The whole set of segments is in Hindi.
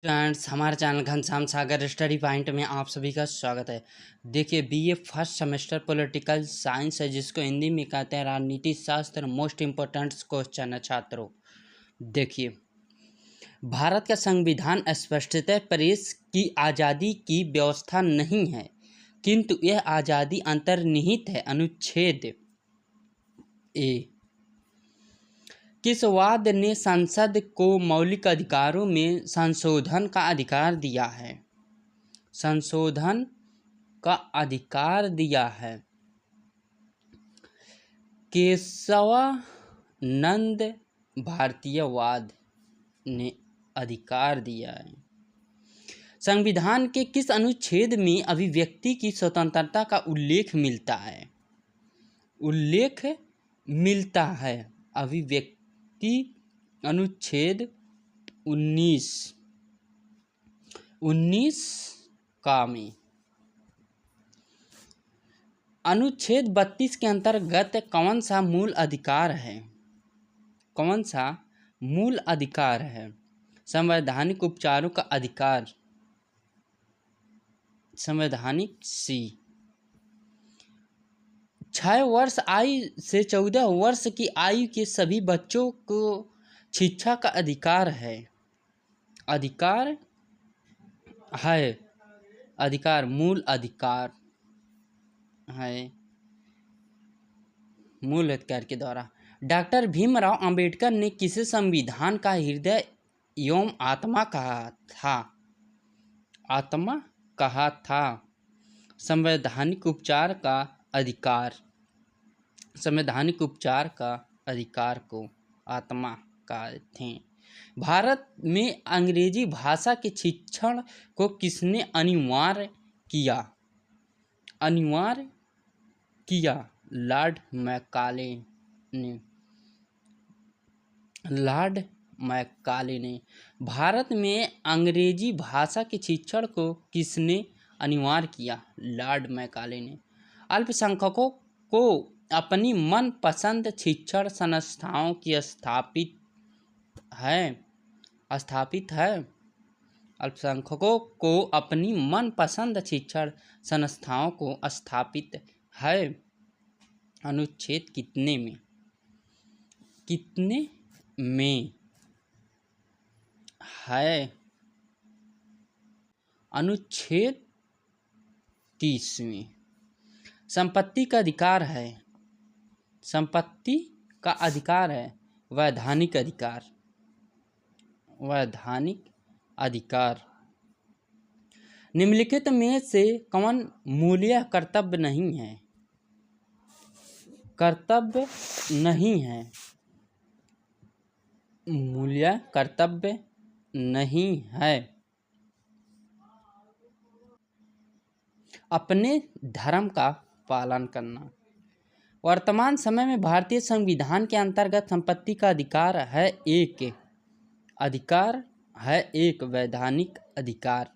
फ्रेंड्स, हमारे चैनल घनश्याम सागर स्टडी पॉइंट में आप सभी का स्वागत है। देखिए, BA first semester political science है, जिसको हिंदी में कहते हैं राजनीति शास्त्र। मोस्ट इम्पोर्टेंट क्वेश्चन है छात्रों। देखिए, भारत का संविधान स्पष्टतः प्रेस की आज़ादी की व्यवस्था नहीं है, किंतु यह आज़ादी अंतर्निहित है। अनुच्छेद ए किस वाद ने संसद को मौलिक अधिकारों में संशोधन का अधिकार दिया है? संशोधन का अधिकार दिया है केशवानंद भारतीयवाद ने अधिकार दिया है। संविधान के किस अनुच्छेद में अभिव्यक्ति की स्वतंत्रता का उल्लेख मिलता है? अभिव्यक्ति अनुच्छेद 19 का में। अनुच्छेद 32 के अंतर्गत कौन सा मूल अधिकार है? संवैधानिक उपचारों का अधिकार, संवैधानिक सी। 6 वर्ष आयु से 14 वर्ष की आयु के सभी बच्चों को शिक्षा का अधिकार है। मूल अधिकार के द्वारा। डॉक्टर भीमराव अंबेडकर ने किसे संविधान का हृदय एवं आत्मा कहा था? संवैधानिक उपचार का अधिकार को आत्मा कहते हैं। भारत में अंग्रेजी भाषा के शिक्षण को किसने अनिवार्य किया? लॉर्ड मैकाले ने। भारत में अंग्रेजी भाषा के शिक्षण को किसने अनिवार्य किया? लॉर्ड मैकाले ने। अल्पसंख्यकों को अपनी मनपसंद शिक्षण संस्थाओं की स्थापित है। अल्पसंख्यकों को अपनी मनपसंद शिक्षण संस्थाओं को स्थापित है। अनुच्छेद कितने में है? अनुच्छेद 30 में। संपत्ति का अधिकार है वैधानिक अधिकार। निम्नलिखित में से कौन मूल्य कर्तव्य नहीं है? अपने धर्म का पालन करना। वर्तमान समय में भारतीय संविधान के अंतर्गत संपत्ति का अधिकार है एक वैधानिक अधिकार।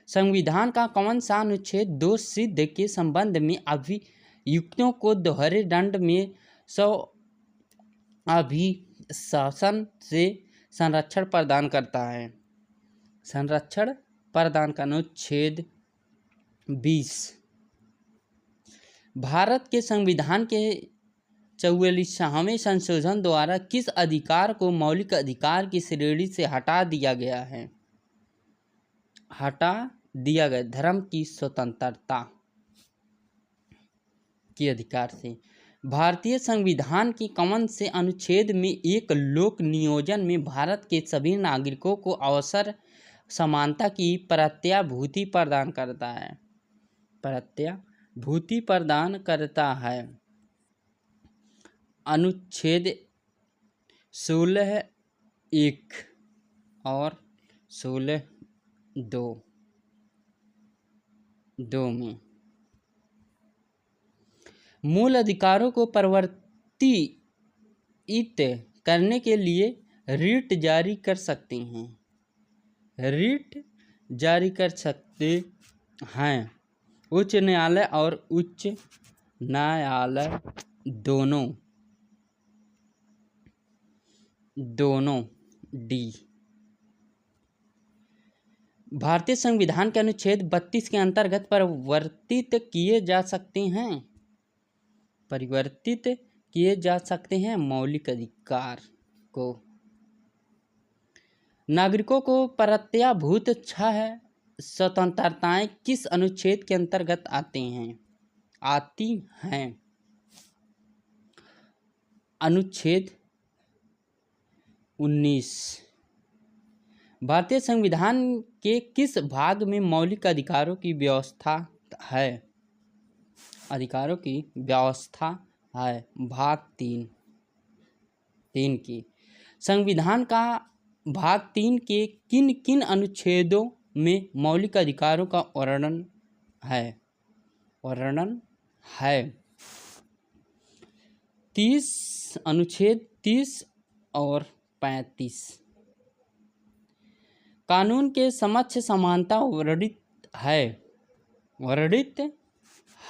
संविधान का कौन सा अनुच्छेद दोष सिद्ध के संबंध में अभियुक्तों को दोहरे दंड में अभिशासन से संरक्षण प्रदान करता है? अनुच्छेद 20। भारत के संविधान के 44वें संशोधन द्वारा किस अधिकार को मौलिक अधिकार की श्रेणी से हटा दिया गया? धर्म की स्वतंत्रता के अधिकार से। भारतीय संविधान के कौन से अनुच्छेद में एक लोक नियोजन में भारत के सभी नागरिकों को अवसर समानता की प्रत्याभूति प्रदान करता है? अनुच्छेद 16(1) और 16(2) में। मूल अधिकारों को परिवर्तित करने के लिए रिट जारी कर सकते हैं। उच्च न्यायालय और उच्च न्यायालय दोनों डी। भारतीय संविधान के अनुच्छेद 32 के अंतर्गत परिवर्तित किए जा सकते हैं मौलिक अधिकार को। नागरिकों को प्रत्याभूत 6 स्वतंत्रताएं किस अनुच्छेद के अंतर्गत आती हैं? अनुच्छेद 19। भारतीय संविधान के किस भाग में मौलिक अधिकारों की व्यवस्था है? भाग 3 की। संविधान का भाग 3 के किन किन अनुच्छेदों में मौलिक अधिकारों का वर्णन है? 30 अनुच्छेद 30 और 35। कानून के समक्ष समानता वर्णित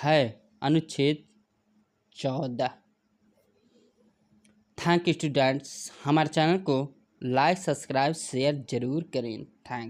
है अनुच्छेद 14। थैंक यू स्टूडेंट्स, हमारे चैनल को लाइक, सब्सक्राइब, शेयर जरूर करें। थैंक्स।